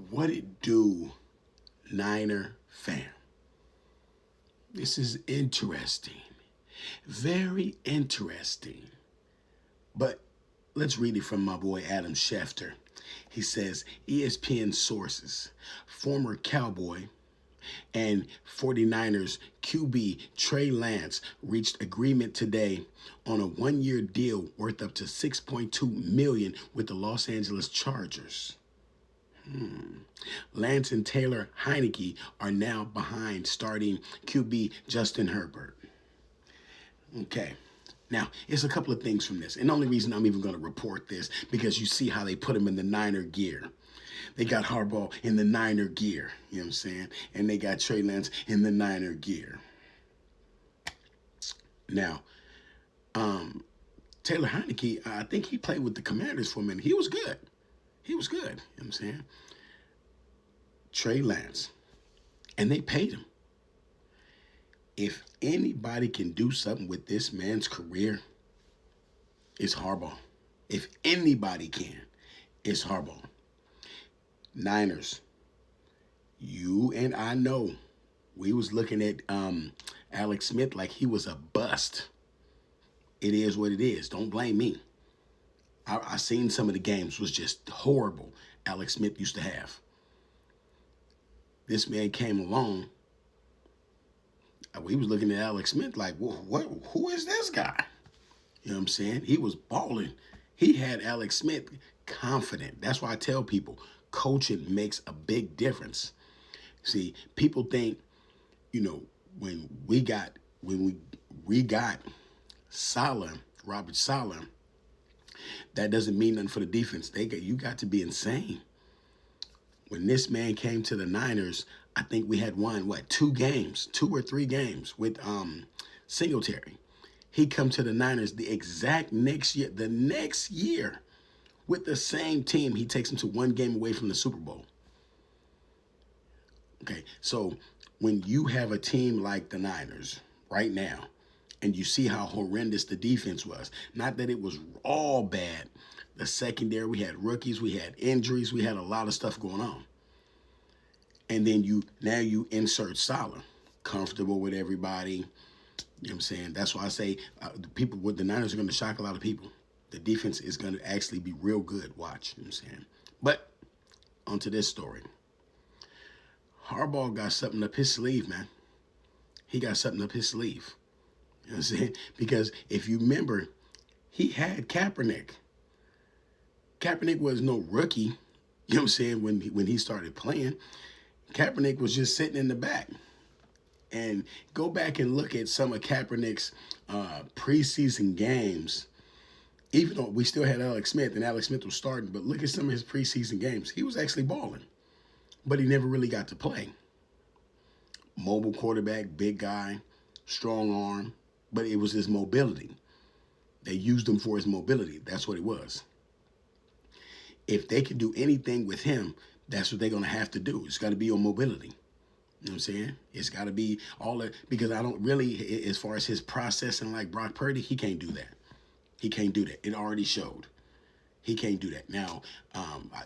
What it do, Niner fam? This is interesting. Very interesting. But let's read it from my boy Adam Schefter. He says ESPN sources, former Cowboy and 49ers QB Trey Lance reached agreement today on a one-year deal worth up to $6.2 million with the Los Angeles Chargers. Lance and Taylor Heineke are now behind starting QB Justin Herbert. Okay. Now, it's a couple of things from this. And the only reason I'm even going to report this, because you see how they put him in the Niner gear. They got Harbaugh in the Niner gear, you know what I'm saying? And they got Trey Lance in the Niner gear. Now, Taylor Heineke, I think he played with the Commanders for a minute. He was good. He was good, you know what I'm saying? Trey Lance. And they paid him. If anybody can do something with this man's career, it's Harbaugh. If anybody can, it's Harbaugh. Niners, you and I know we was looking at Alex Smith like he was a bust. It is what it is. Don't blame me. I seen some of the games was just horrible Alex Smith used to have. This man came along. We was looking at Alex Smith like, what? Who is this guy? You know what I'm saying? He was balling. He had Alex Smith confident. That's why I tell people, coaching makes a big difference. See, people think, when we got Robert Saleh, that doesn't mean nothing for the defense. You got to be insane. When this man came to the Niners, I think we had won, 2 or 3 games with Singletary. He come to the Niners the exact next year, with the same team. He takes them to 1 game away from the Super Bowl. Okay, so when you have a team like the Niners right now, and you see how horrendous the defense was, not that it was all bad. The secondary, we had rookies, we had injuries, we had a lot of stuff going on. And then you insert Saleh, comfortable with everybody. You know what I'm saying? That's why I say the Niners are going to shock a lot of people. The defense is going to actually be real good. Watch, you know what I'm saying? But onto this story. Harbaugh got something up his sleeve, man. He got something up his sleeve. You know what I'm saying? Because if you remember, he had Kaepernick. Kaepernick was no rookie, you know what I'm saying, when he started playing. Kaepernick was just sitting in the back. And go back and look at some of Kaepernick's preseason games. Even though we still had Alex Smith, and Alex Smith was starting, but look at some of his preseason games. He was actually balling, but he never really got to play. Mobile quarterback, big guy, strong arm, but it was his mobility. They used him for his mobility. That's what it was. If they can do anything with him, that's what they're going to have to do. It's got to be on mobility. You know what I'm saying? It's got to be all that, because I don't really, as far as his processing like Brock Purdy, he can't do that. He can't do that. It already showed. He can't do that. Now,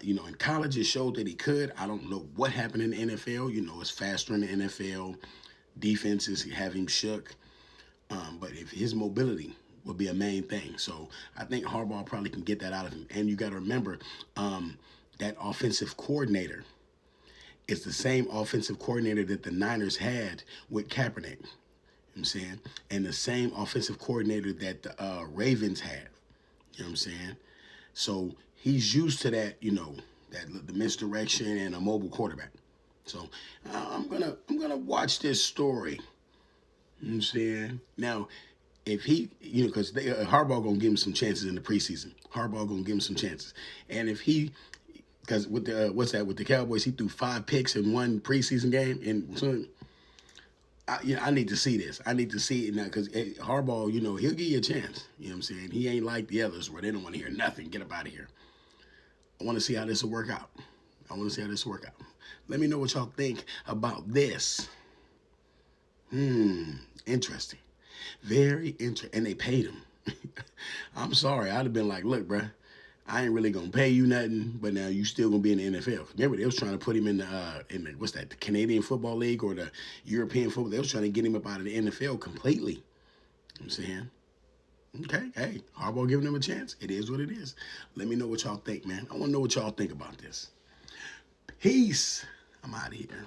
in college it showed that he could. I don't know what happened in the NFL. It's faster in the NFL. Defenses have him shook. But if his mobility will be a main thing. So I think Harbaugh probably can get that out of him. And you got to remember, that offensive coordinator is the same offensive coordinator that the Niners had with Kaepernick. You know what I'm saying? And the same offensive coordinator that the Ravens have. You know what I'm saying? So he's used to that, that the misdirection and a mobile quarterback. So I'm gonna watch this story. You know what I'm saying? Now, if he, because Harbaugh gonna give him some chances in the preseason. Harbaugh gonna give him some chances, and if he, because with the with the Cowboys, he threw 5 picks in 1 preseason game, and so I need to see this. I need to see it now, because Harbaugh, he'll give you a chance. You know what I'm saying? He ain't like the others where they don't want to hear nothing. Get up out of here. I want to see how this will work out. Let me know what y'all think about this. Interesting. Very interesting. And they paid him. I'm sorry. I'd have been like, look, bruh, I ain't really gonna pay you nothing, but now you still gonna be in the NFL. Remember, they was trying to put him in the what's that, the Canadian Football League or the European Football. They was trying to get him up out of the NFL completely. You know what I'm saying? Okay, hey, Harbaugh giving them a chance. It is what it is. Let me know what y'all think, man. I want to know what y'all think about this. Peace. I'm out of here.